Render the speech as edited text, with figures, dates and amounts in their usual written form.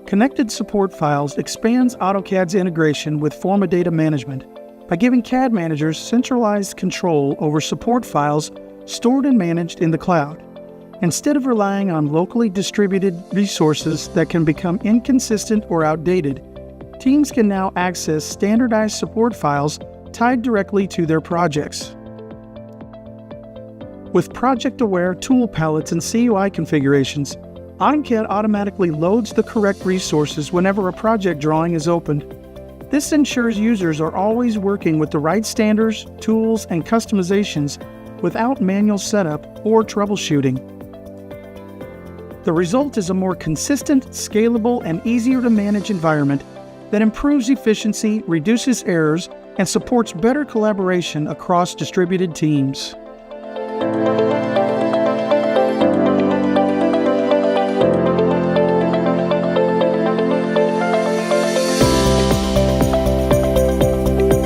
Connected support files expands AutoCAD's integration with Forma data management by giving CAD managers centralized control over support files stored and managed in the cloud. Instead of relying on locally distributed resources that can become inconsistent or outdated, teams can now access standardized support files tied directly to their projects. With project-aware tool palettes and CUI configurations, AutoCAD automatically loads the correct resources whenever a project drawing is opened. This ensures users are always working with the right standards, tools, and customizations without manual setup or troubleshooting. The result is a more consistent, scalable, and easier to manage environment that improves efficiency, reduces errors, and supports better collaboration across distributed teams.